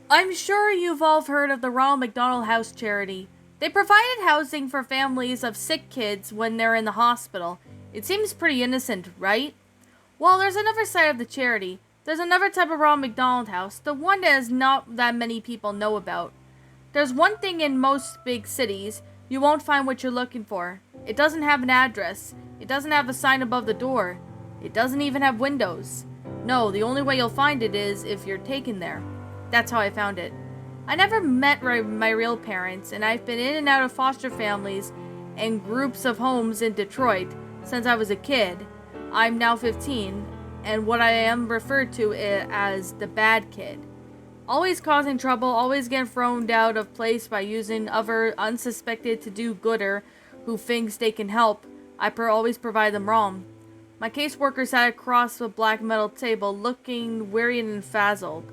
I'm sure you've all heard of the Ronald McDonald House charity. They provided housing for families of sick kids when they're in the hospital. It seems pretty innocent, right? Well, there's another side of the charity. There's another type of Ronald McDonald House, the one that is not that many people know about. There's one thing in most big cities, you won't find what you're looking for. It doesn't have an address. It doesn't have a sign above the door. It doesn't even have windows. No, the only way you'll find it is if you're taken there. That's how I found it. I never met my real parents, and I've been in and out of foster families and groups of homes in Detroit since I was a kid. I'm now 15, and what I am referred to as the bad kid. Always causing trouble, always getting thrown out of place by using other unsuspected to-do-gooder who thinks they can help. Always provide them wrong. My caseworker sat across the black metal table, looking weary and frazzled.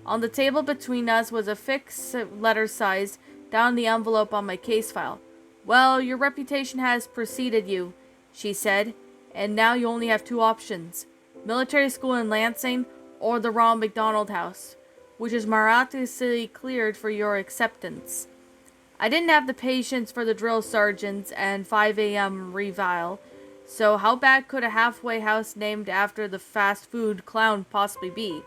On the table between us was a fixed letter size down the envelope on my case file. Well, your reputation has preceded you, she said, and now you only have two options. Military school in Lansing or the Ronald McDonald House, which is miraculously cleared for your acceptance. I didn't have the patience for the drill sergeants and 5 a.m. revile, so how bad could a halfway house named after the fast food clown possibly be?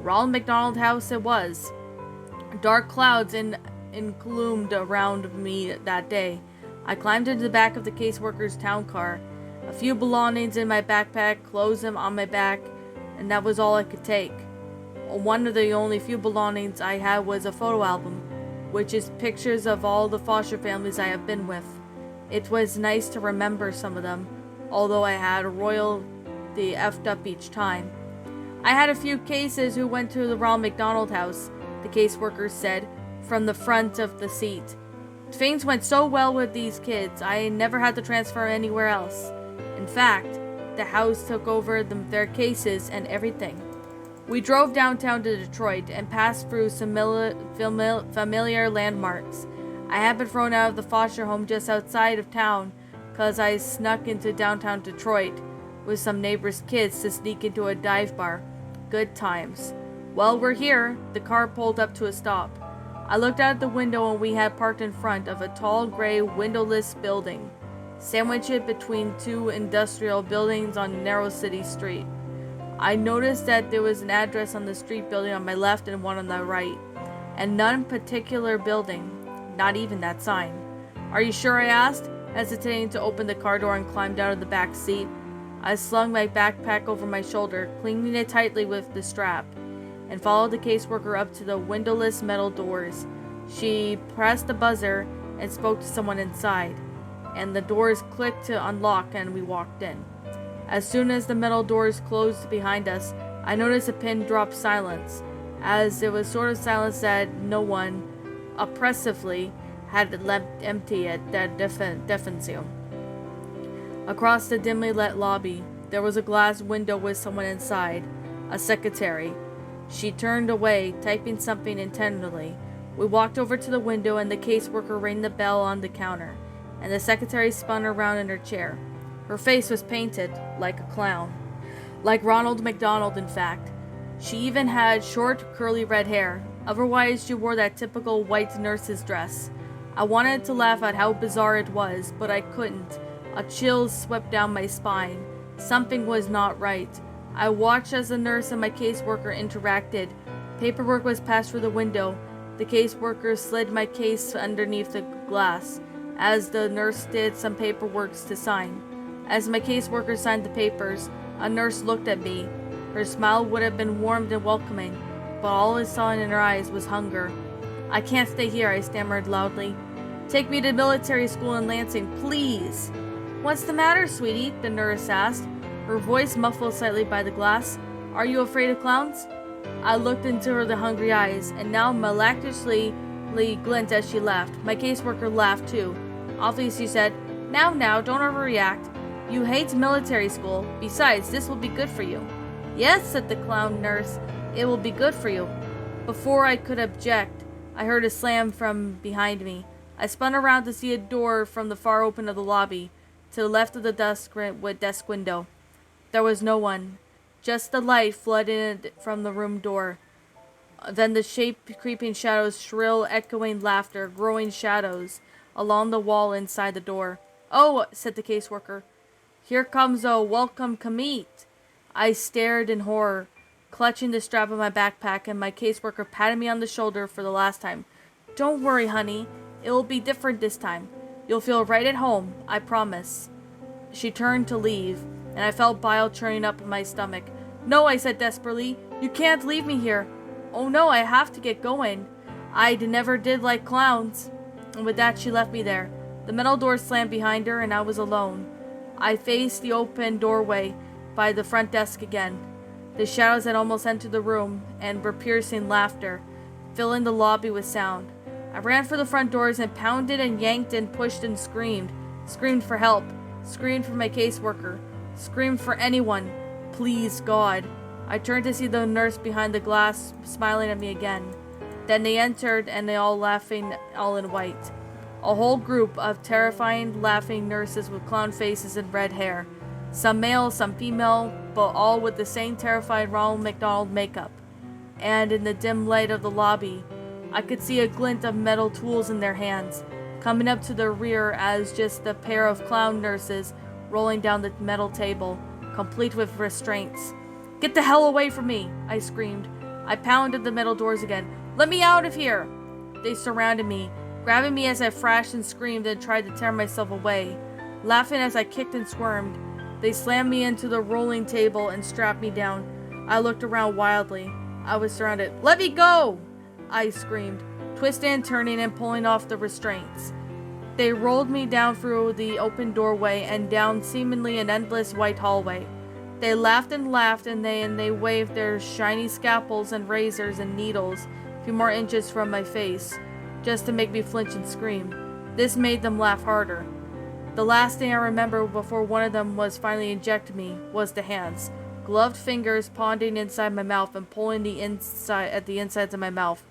Ronald McDonald House it was. Dark clouds gloomed around me that day. I climbed into the back of the caseworker's town car. A few belongings in my backpack, clothes on my back, and that was all I could take. One of the only few belongings I had was a photo album, which is pictures of all the foster families I have been with. It was nice to remember some of them, although I had royally effed up each time. I had a few cases who went to the Ronald McDonald House, the caseworker said, from the front of the seat. Things went so well with these kids, I never had to transfer anywhere else. In fact, the house took over their cases and everything. We drove downtown to Detroit and passed through some familiar landmarks. I had been thrown out of the foster home just outside of town because I snuck into downtown Detroit with some neighbors' kids to sneak into a dive bar. Good times. Well, we're here. The car pulled up to a stop. I looked out the window and we had parked in front of a tall gray windowless building, sandwiched between two industrial buildings on a narrow city street. I noticed that there was an address on the street building on my left and one on the right, and none particular building, not even that sign. Are you sure? I asked, hesitating to open the car door and climbed out of the back seat. I slung my backpack over my shoulder, clinging it tightly with the strap, and followed the caseworker up to the windowless metal doors. She pressed the buzzer and spoke to someone inside, and the doors clicked to unlock and we walked in. As soon as the metal doors closed behind us, I noticed a pin drop silence, as it was sort of silence that no one, oppressively, had left empty at that defensive. Across the dimly lit lobby, there was a glass window with someone inside, a secretary. She turned away, typing something intently. We walked over to the window and the caseworker rang the bell on the counter, and the secretary spun around in her chair. Her face was painted like a clown. Like Ronald McDonald, in fact. She even had short, curly red hair. Otherwise, she wore that typical white nurse's dress. I wanted to laugh at how bizarre it was, but I couldn't. A chill swept down my spine. Something was not right. I watched as the nurse and my caseworker interacted. Paperwork was passed through the window. The caseworker slid my case underneath the glass, as the nurse did some paperwork to sign. As my caseworker signed the papers, a nurse looked at me. Her smile would have been warm and welcoming, but all I saw in her eyes was hunger. I can't stay here, I stammered loudly. Take me to military school in Lansing, please. What's the matter, sweetie? The nurse asked, her voice muffled slightly by the glass. Are you afraid of clowns? I looked into her hungry eyes, and now miraculously glint as she laughed. My caseworker laughed too. Obviously, she said, Now, don't overreact. You hate military school. Besides, this will be good for you. Yes, said the clown nurse. It will be good for you. Before I could object, I heard a slam from behind me. I spun around to see a door from the far open of the lobby, to the left of the desk window. There was no one. Just the light flooded from the room door. Then the shape creeping shadows, shrill, echoing laughter, growing shadows along the wall inside the door. "Oh," said the caseworker. "Here comes a welcome comeet." I stared in horror, clutching the strap of my backpack, and my caseworker patted me on the shoulder for the last time. "Don't worry, honey. It will be different this time. You'll feel right at home, I promise." She turned to leave, and I felt bile churning up in my stomach. "No," I said desperately. "You can't leave me here." "Oh no, I have to get going. I never did like clowns." And with that, she left me there. The metal door slammed behind her, and I was alone. I faced the open doorway by the front desk again. The shadows had almost entered the room, and were piercing laughter, filling the lobby with sound. I ran for the front doors and pounded and yanked and pushed and screamed. Screamed for help. Screamed for my caseworker. Screamed for anyone. Please, God. I turned to see the nurse behind the glass smiling at me again. Then they entered, and they all laughing, all in white. A whole group of terrifying, laughing nurses with clown faces and red hair. Some male, some female, but all with the same terrified Ronald McDonald makeup. And in the dim light of the lobby, I could see a glint of metal tools in their hands, coming up to the rear as just a pair of clown nurses rolling down the metal table, complete with restraints. "Get the hell away from me!" I screamed. I pounded the metal doors again. "Let me out of here!" They surrounded me, grabbing me as I thrashed and screamed and tried to tear myself away. Laughing as I kicked and squirmed, they slammed me into the rolling table and strapped me down. I looked around wildly. I was surrounded. "Let me go!" I screamed, twisting and turning and pulling off the restraints. They rolled me down through the open doorway and down seemingly an endless white hallway. They laughed, and they waved their shiny scalpels and razors and needles a few more inches from my face, just to make me flinch and scream. This made them laugh harder. The last thing I remember before one of them was finally injected me was the hands. Gloved fingers pawing inside my mouth and pulling the insides of my mouth,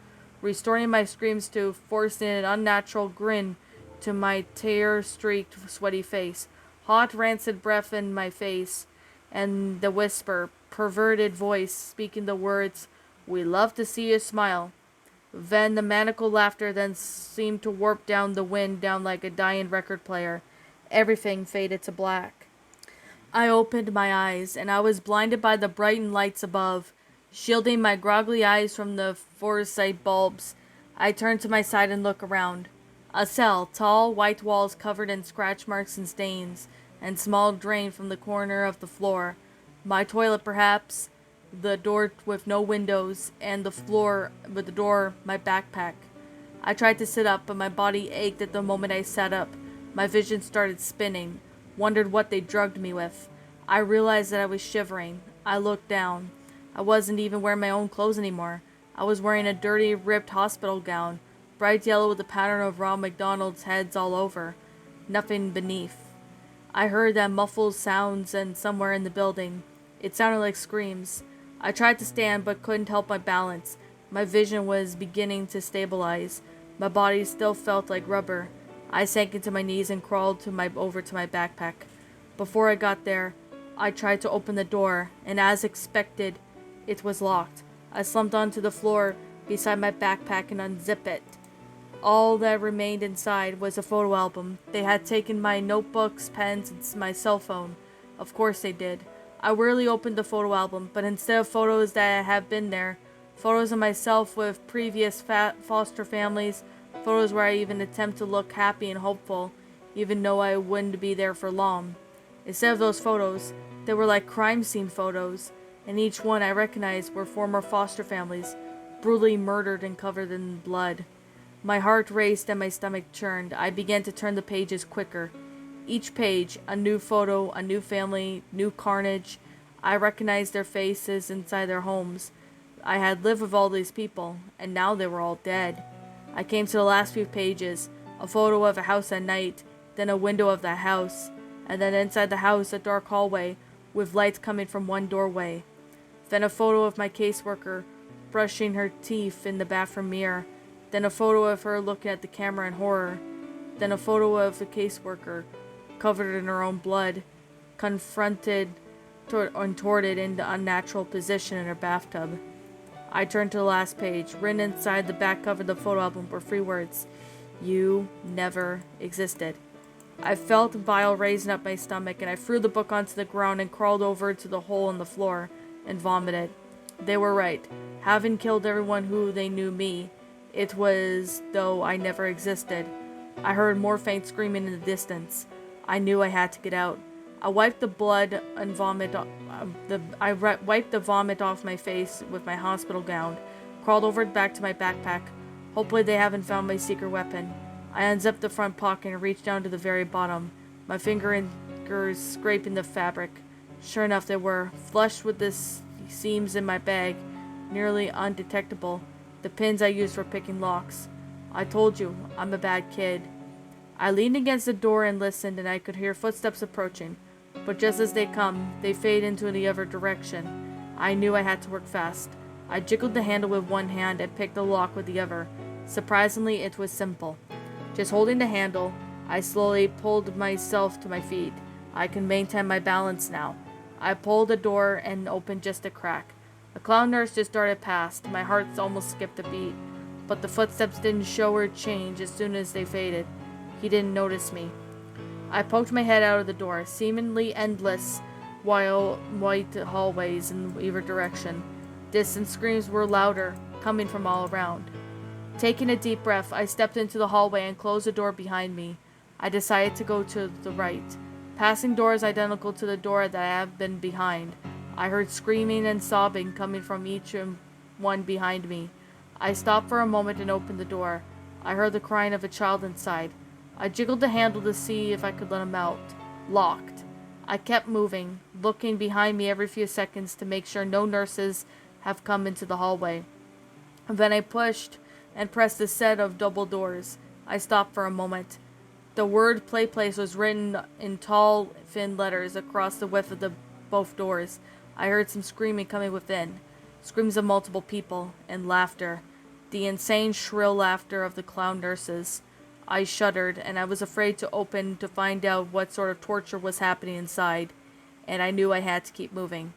restoring my screams to forcing an unnatural grin to my tear-streaked, sweaty face. Hot, rancid breath in my face, and the whisper, perverted voice speaking the words, "We love to see you smile." Then the maniacal laughter then seemed to warp down the wind down like a dying record player. Everything faded to black. I opened my eyes, and I was blinded by the brightened lights above, shielding my groggly eyes from the fluorescent bulbs. I turned to my side and looked around. A cell, tall, white walls covered in scratch marks and stains, and small drain from the corner of the floor. My toilet, perhaps. The door with no windows, and the floor with the door, my backpack. I tried to sit up, but my body ached at the moment I sat up. My vision started spinning. Wondered what they drugged me with. I realized that I was shivering. I looked down. I wasn't even wearing my own clothes anymore. I was wearing a dirty, ripped hospital gown, bright yellow with a pattern of Ronald McDonald's heads all over. Nothing beneath. I heard that muffled sounds and somewhere in the building. It sounded like screams. I tried to stand but couldn't help my balance. My vision was beginning to stabilize. My body still felt like rubber. I sank into my knees and crawled over to my backpack. Before I got there, I tried to open the door, and as expected, it was locked. I slumped onto the floor beside my backpack and unzipped it. All that remained inside was a photo album. They had taken my notebooks, pens, and my cell phone. Of course they did. I wearily opened the photo album, but instead of photos that had been there, photos of myself with previous foster families, photos where I even attempt to look happy and hopeful, even though I wouldn't be there for long. Instead of those photos, they were like crime scene photos, and each one I recognized were former foster families, brutally murdered and covered in blood. My heart raced and my stomach churned. I began to turn the pages quicker. Each page, a new photo, a new family, new carnage. I recognized their faces inside their homes. I had lived with all these people, and now they were all dead. I came to the last few pages, a photo of a house at night, then a window of the house, and then inside the house a dark hallway with lights coming from one doorway. Then a photo of my caseworker brushing her teeth in the bathroom mirror. Then a photo of her looking at the camera in horror. Then a photo of the caseworker, covered in her own blood, contorted into an unnatural position in her bathtub. I turned to the last page. Written inside the back cover of the photo album were 3 words. You never existed. I felt bile raising up my stomach, and I threw the book onto the ground and crawled over to the hole in the floor and vomited. They were right. Having killed everyone who they knew me, it was though I never existed. I heard more faint screaming in the distance. I knew I had to get out. I wiped the blood and vomit. Wiped the vomit off my face with my hospital gown. Crawled over back to my backpack. Hopefully they haven't found my secret weapon. I unzipped the front pocket and reached down to the very bottom. My fingers scraping the fabric. Sure enough, they were flushed with the seams in my bag, nearly undetectable. The pins I used for picking locks. I told you, I'm a bad kid. I leaned against the door and listened, and I could hear footsteps approaching. But just as they come, they fade into the other direction. I knew I had to work fast. I jiggled the handle with one hand and picked the lock with the other. Surprisingly, it was simple. Just holding the handle, I slowly pulled myself to my feet. I can maintain my balance now. I pulled the door and opened just a crack. A clown nurse just darted past. My heart almost skipped a beat. But the footsteps didn't show or change as soon as they faded. He didn't notice me. I poked my head out of the door, seemingly endless, white hallways in either direction. Distant screams were louder, coming from all around. Taking a deep breath, I stepped into the hallway and closed the door behind me. I decided to go to the right, passing doors identical to the door that I had been behind. I heard screaming and sobbing coming from each one behind me. I stopped for a moment and opened the door. I heard the crying of a child inside. I jiggled the handle to see if I could let him out. Locked. I kept moving, looking behind me every few seconds to make sure no nurses have come into the hallway. Then I pushed and pressed a set of double doors. I stopped for a moment. The word "Play Place" was written in tall, thin letters across the width of both doors. I heard some screaming coming within. Screams of multiple people, and laughter. The insane, shrill laughter of the clown nurses. I shuddered, and I was afraid to open to find out what sort of torture was happening inside, and I knew I had to keep moving.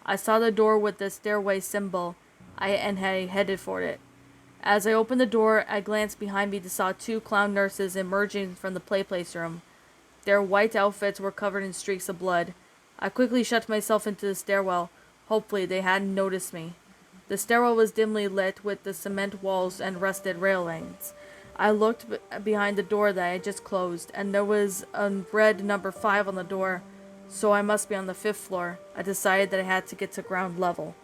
I saw the door with the stairway symbol, and I headed for it. As I opened the door, I glanced behind me and saw 2 clown nurses emerging from the playplace room. Their white outfits were covered in streaks of blood. I quickly shoved myself into the stairwell. Hopefully they hadn't noticed me. The stairwell was dimly lit with the cement walls and rusted railings. I looked behind the door that I had just closed, and there was a red number 5 on the door, so I must be on the 5th floor. I decided that I had to get to ground level.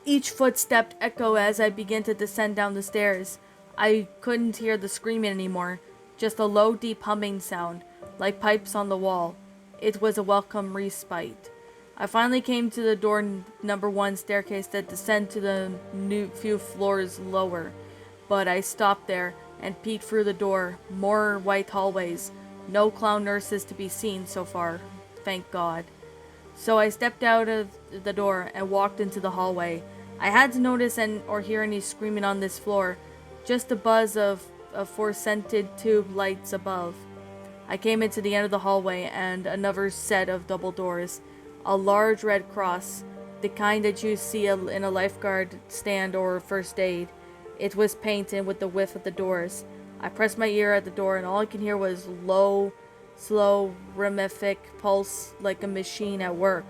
Each footstep echoed as I began to descend down the stairs. I couldn't hear the screaming anymore, just a low, deep humming sound, like pipes on the wall. It was a welcome respite. I finally came to the door number 1 staircase that descended to the few floors lower, but I stopped there and peeked through the door. More white hallways. No clown nurses to be seen so far. Thank God. So I stepped out of the door and walked into the hallway. I had to notice or hear any screaming on this floor. Just the buzz of 4 scented tube lights above. I came into the end of the hallway and another set of double doors. A large red cross, the kind that you see in a lifeguard stand or first aid. It was painted with the width of the doors. I pressed my ear at the door, and all I could hear was low, slow, rhythmic pulse like a machine at work,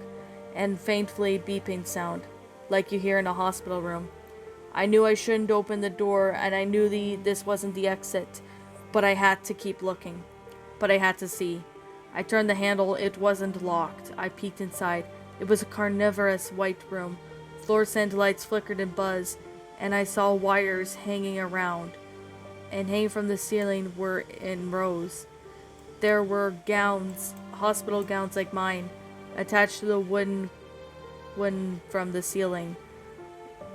and faintly beeping sound, like you hear in a hospital room. I knew I shouldn't open the door, and I knew this wasn't the exit, but I had to keep looking. But I had to see. I turned the handle. It wasn't locked. I peeked inside. It was a carnivorous white room. Fluorescent lights flickered and buzzed, and I saw wires hanging around, and hanging from the ceiling were in rows. There were gowns, hospital gowns like mine, attached to the wooden from the ceiling.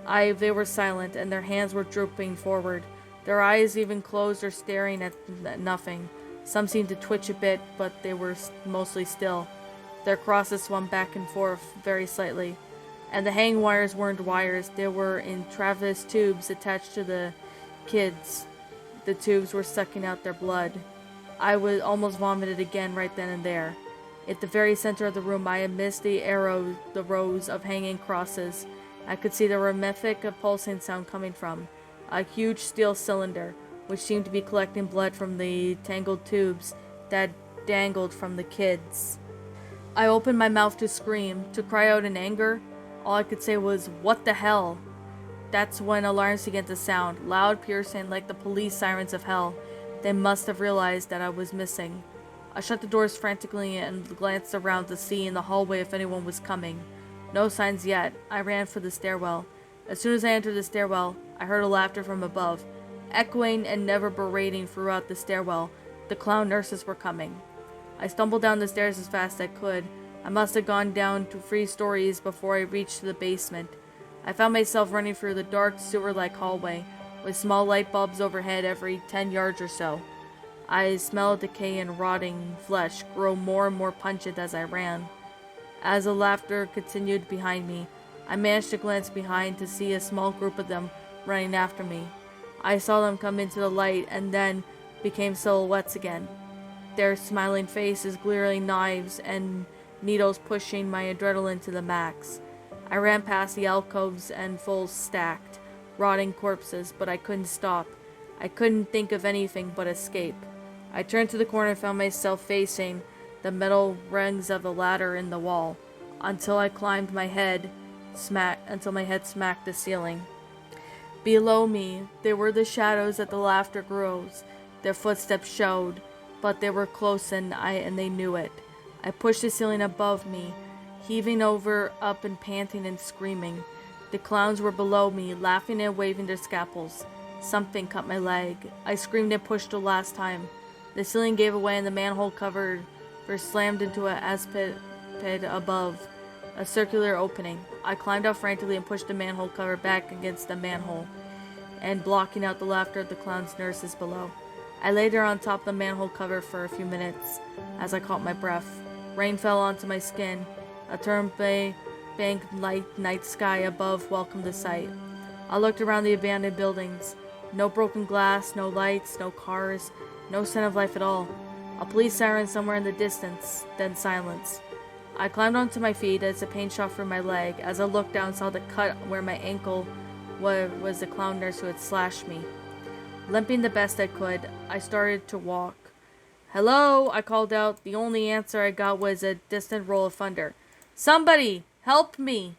They were silent, and their hands were drooping forward. Their eyes even closed or staring at nothing. Some seemed to twitch a bit, but they were mostly still. Their crosses swung back and forth very slightly. And the hanging wires weren't wires. They were intravenous tubes attached to the kids. The tubes were sucking out their blood. I was almost vomited again right then and there. At the very center of the room, I had missed the rows of hanging crosses. I could see the rhythmic pulsing sound coming from a huge steel cylinder, which seemed to be collecting blood from the tangled tubes that dangled from the kids. I opened my mouth to scream, to cry out in anger. All I could say was, "What the hell?" That's when alarms began to sound, loud, piercing, like the police sirens of hell. They must have realized that I was missing. I shut the doors frantically and glanced around to see in the hallway if anyone was coming. No signs yet. I ran for the stairwell. As soon as I entered the stairwell, I heard a laughter from above, echoing and never berating throughout the stairwell. The clown nurses were coming. I stumbled down the stairs as fast as I could. I must have gone down to 3 stories before I reached the basement. I found myself running through the dark, sewer-like hallway, with small light bulbs overhead every 10 yards or so. I smelled decay and rotting flesh grow more and more pungent as I ran. As the laughter continued behind me, I managed to glance behind to see a small group of them running after me. I saw them come into the light and then became silhouettes again, their smiling faces glaring knives and needles pushing my adrenaline to the max. I ran past the alcoves and full stacked, rotting corpses, but I couldn't stop. I couldn't think of anything but escape. I turned to the corner and found myself facing the metal rungs of the ladder in the wall, until my head smacked the ceiling. Below me, there were the shadows that the laughter grows. Their footsteps showed, but they were close and they knew it. I pushed the ceiling above me, heaving over, up and panting and screaming. The clowns were below me, laughing and waving their scalpels. Something cut my leg. I screamed and pushed the last time. The ceiling gave away and the manhole cover slammed into a aspid pit above, a circular opening. I climbed out frantically and pushed the manhole cover back against the manhole, and blocking out the laughter of the clown's nurses below. I lay there on top of the manhole cover for a few minutes as I caught my breath. Rain fell onto my skin. A bank light night sky above welcomed the sight. I looked around the abandoned buildings. No broken glass, no lights, no cars, no sign of life at all. A police siren somewhere in the distance, then silence. I climbed onto my feet as the pain shot through my leg. As I looked down, saw the cut where my ankle was the clown nurse who had slashed me. Limping the best I could, I started to walk. "Hello," I called out. The only answer I got was a distant roll of thunder. "Somebody, help me!"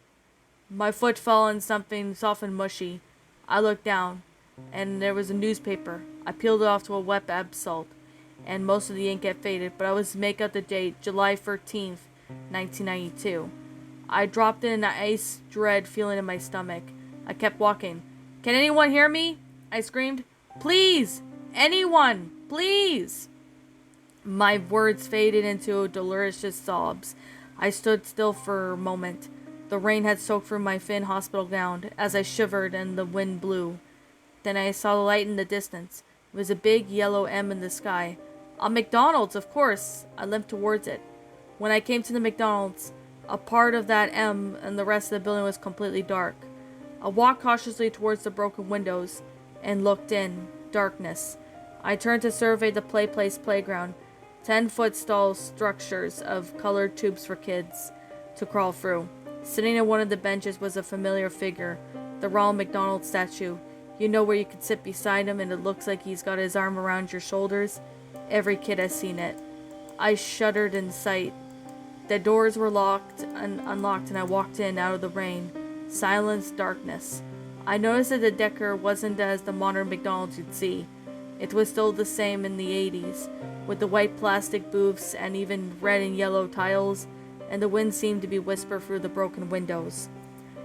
My foot fell on something soft and mushy. I looked down, and there was a newspaper. I peeled it off to a wet absolute, and most of the ink had faded, but I was to make out the date, July 13th, 1992. I dropped in an ice dread feeling in my stomach. I kept walking. "Can anyone hear me?" I screamed. "Please! Anyone! Please!" My words faded into delirious sobs. I stood still for a moment. The rain had soaked through my thin hospital gown as I shivered and the wind blew. Then I saw the light in the distance. It was a big yellow M in the sky. A McDonald's, of course. I limped towards it. When I came to the McDonald's, a part of that M and the rest of the building was completely dark. I walked cautiously towards the broken windows and looked in. Darkness. I turned to survey the place playground. 10-foot tall structures of colored tubes for kids to crawl through. Sitting on one of the benches was a familiar figure, the Ronald McDonald statue. You know, where you could sit beside him and it looks like he's got his arm around your shoulders? Every kid has seen it. I shuddered in sight. The doors were locked and unlocked and I walked in out of the rain. Silence, darkness. I noticed that the decor wasn't as the modern McDonald's you'd see. It was still the same in the 80s, with the white plastic booths and even red and yellow tiles, and the wind seemed to be whispered through the broken windows.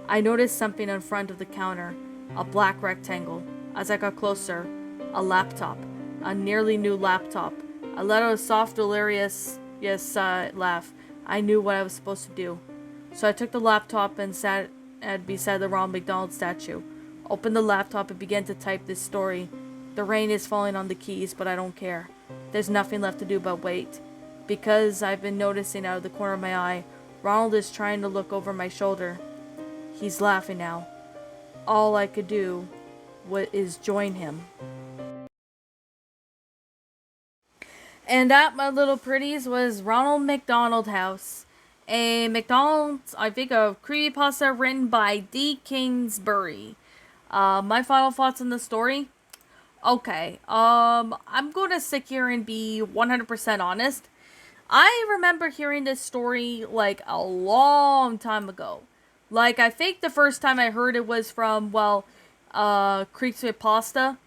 I noticed something in front of the counter, a black rectangle. As I got closer, a laptop, a nearly new laptop. I let out a soft, delirious laugh. I knew what I was supposed to do. So I took the laptop and sat beside the Ronald McDonald statue, opened the laptop and began to type this story. The rain is falling on the keys, but I don't care. There's nothing left to do but wait. Because I've been noticing out of the corner of my eye, Ronald is trying to look over my shoulder. He's laughing now. All I could do is join him. And that, my little pretties, was Ronald McDonald House. a McDonald's, I think a creepypasta written by DKingsBury. My final thoughts on the story. Okay, I'm gonna sit here and be 100% honest. I remember hearing this story like a long time ago. Like, I think the first time I heard it was from, Creeks with Pasta.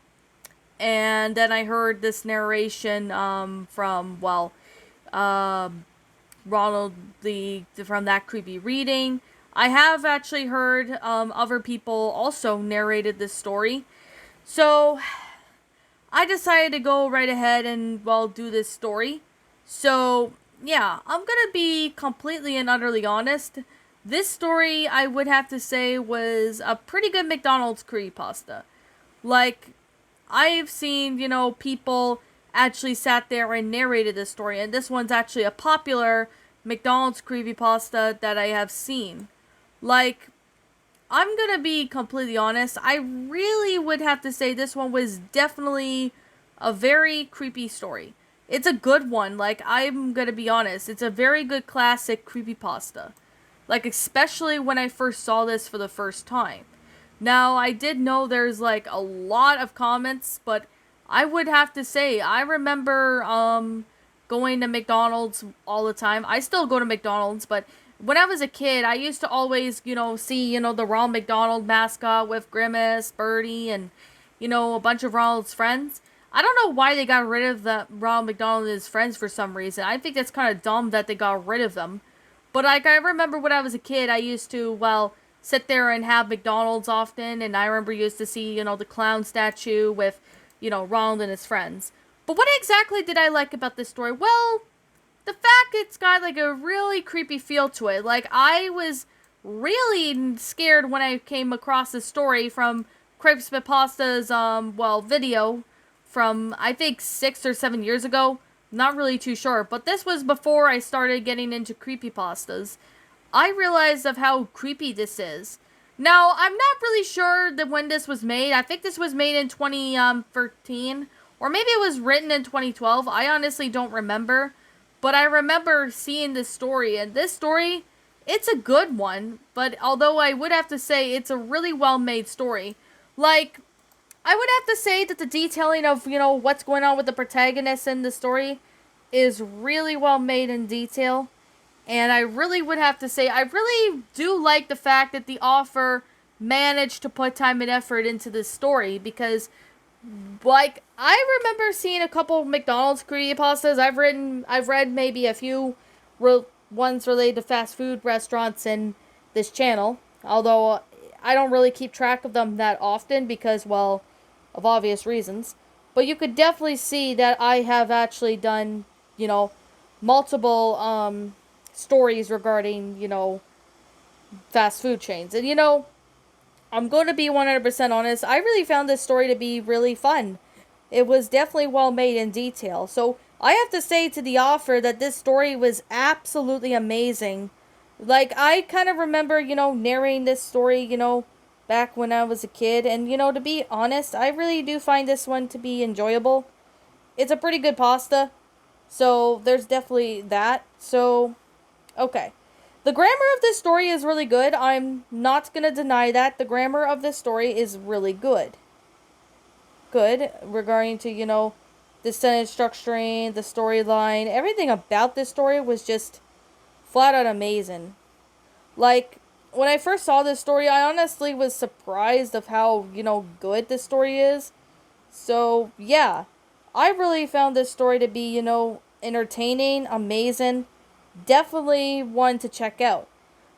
And then I heard this narration, from, Ronald, from that creepy reading. I have actually heard, other people also narrated this story. So, I decided to go right ahead and, do this story. So, yeah, I'm gonna be completely and utterly honest. This story, I would have to say, was a pretty good McDonald's creepypasta. Like, I've seen, people actually sat there and narrated this story, and this one's actually a popular McDonald's creepypasta that I have seen. Like, I'm gonna be completely honest. I really would have to say this one was definitely a very creepy story. It's a good one. Like, I'm gonna be honest. It's a very good classic creepypasta. Like, especially when I first saw this for the first time. Now, I did know there's like a lot of comments, but I would have to say I remember going to McDonald's all the time. I still go to McDonald's, but when I was a kid, I used to always, see, the Ronald McDonald mascot with Grimace, Birdie, and, a bunch of Ronald's friends. I don't know why they got rid of the Ronald McDonald and his friends for some reason. I think that's kind of dumb that they got rid of them. But, like, I remember when I was a kid, I used to, sit there and have McDonald's often, and I remember used to see, the clown statue with, Ronald and his friends. But what exactly did I like about this story? Well, the fact it's got like a really creepy feel to it. Like, I was really scared when I came across this story from Crepes Pasta's video from I think 6 or 7 years ago. Not really too sure, but this was before I started getting into creepypastas. I realized of how creepy this is. Now, I'm not really sure that when this was made. I think this was made in 2013, or maybe it was written in 2012. I honestly don't remember. But I remember seeing this story, and this story, it's a good one, but although I would have to say it's a really well-made story. Like, I would have to say that the detailing of, what's going on with the protagonist in the story is really well made in detail. And I really would have to say, I really do like the fact that the author managed to put time and effort into this story, because like, I remember seeing a couple McDonald's creepypastas. I've read maybe a few ones related to fast food restaurants in this channel. Although I don't really keep track of them that often because, of obvious reasons. But you could definitely see that I have actually done, multiple stories regarding, fast food chains. And, I'm going to be 100% honest. I really found this story to be really fun. It was definitely well made in detail. So I have to say to the author that this story was absolutely amazing. Like, I kind of remember, narrating this story, back when I was a kid. And, to be honest, I really do find this one to be enjoyable. It's a pretty good pasta. So there's definitely that. So, okay. The grammar of this story is really good. I'm not going to deny that. The grammar of this story is really good. Good regarding to, the sentence structuring, the storyline. Everything about this story was just flat out amazing. Like, when I first saw this story, I honestly was surprised of how, good this story is. So, yeah. I really found this story to be, entertaining, amazing. Definitely one to check out.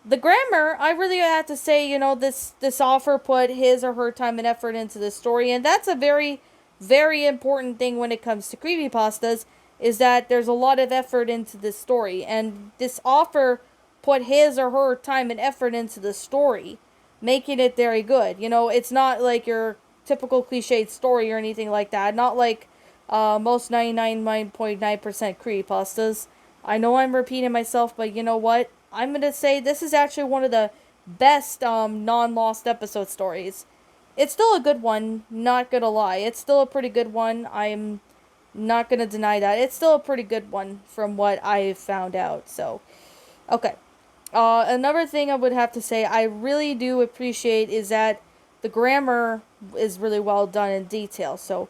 The grammar, I really have to say, this author put his or her time and effort into this story, and that's a very, very important thing when it comes to creepypastas, is that there's a lot of effort into this story, and this author put his or her time and effort into the story, making it very good. It's not like your typical cliched story or anything like that, not like most 99.9% creepypastas. I know I'm repeating myself, but you know what? I'm going to say this is actually one of the best non-lost episode stories. It's still a good one, not going to lie. It's still a pretty good one. I'm not going to deny that. It's still a pretty good one from what I've found out. So, okay. Another thing I would have to say I really do appreciate is that the grammar is really well done in detail. So,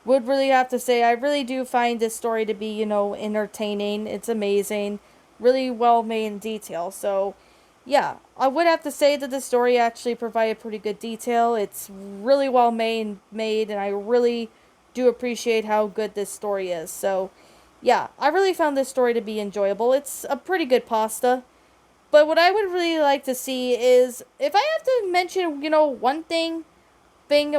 would really have to say I really do find this story to be, entertaining. It's amazing. Really well made in detail. So, yeah, I would have to say that the story actually provided pretty good detail. It's really well made, and I really do appreciate how good this story is. So, yeah, I really found this story to be enjoyable. It's a pretty good pasta. But what I would really like to see is, if I have to mention,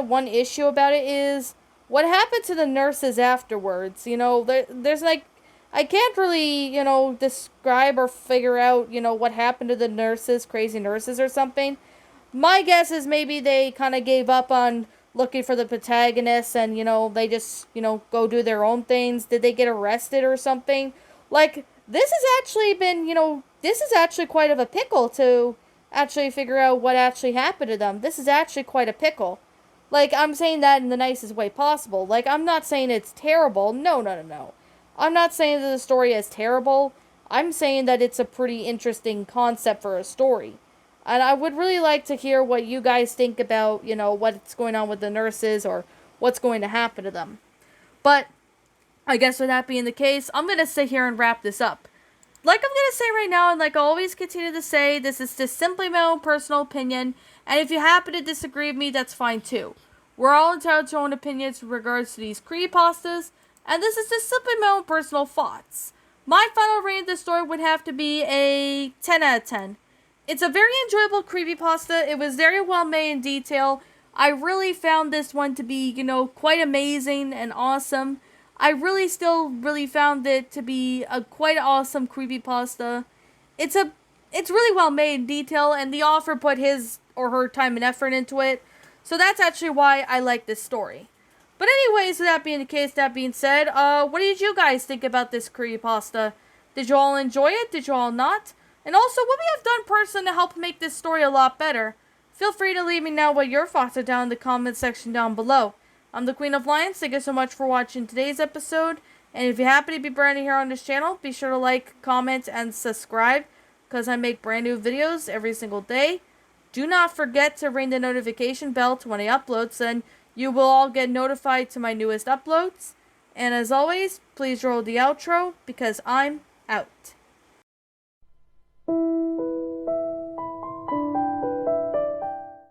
one issue about it is what happened to the nurses afterwards. There's like, I can't really, describe or figure out, what happened to the nurses, crazy nurses or something. My guess is maybe they kind of gave up on looking for the protagonists and, they just, go do their own things. Did they get arrested or something? Like, this is actually quite of a pickle to actually figure out what actually happened to them. This is actually quite a pickle. Like, I'm saying that in the nicest way possible. Like, I'm not saying it's terrible. No, no, no, no. I'm not saying that the story is terrible. I'm saying that it's a pretty interesting concept for a story. And I would really like to hear what you guys think about, what's going on with the nurses or what's going to happen to them. But I guess with that being the case, I'm going to sit here and wrap this up. Like I'm going to say right now, and like I always continue to say, this is just simply my own personal opinion. And if you happen to disagree with me, that's fine too. We're all entitled to our own opinions in regards to these creepypastas, and this is just simply my own personal thoughts. My final rating of this story would have to be a 10 out of 10. It's a very enjoyable creepypasta. It was very well made in detail. I really found this one to be, quite amazing and awesome. I really still really found it to be a quite awesome creepypasta. It's really well made in detail, and the author put his or her time and effort into it. So that's actually why I like this story. But anyways, with that being the case, that being said, what did you guys think about this creepypasta? Did you all enjoy it? Did you all not? And also, what we have done personally to help make this story a lot better? Feel free to leave me know what your thoughts are down in the comment section down below. I'm the Queen of Lions. Thank you so much for watching today's episode. And if you happen to be brand new here on this channel, be sure to like, comment, and subscribe, because I make brand new videos every single day. Do not forget to ring the notification bell to when I upload, so then you will all get notified to my newest uploads. And as always, please roll the outro, because I'm out.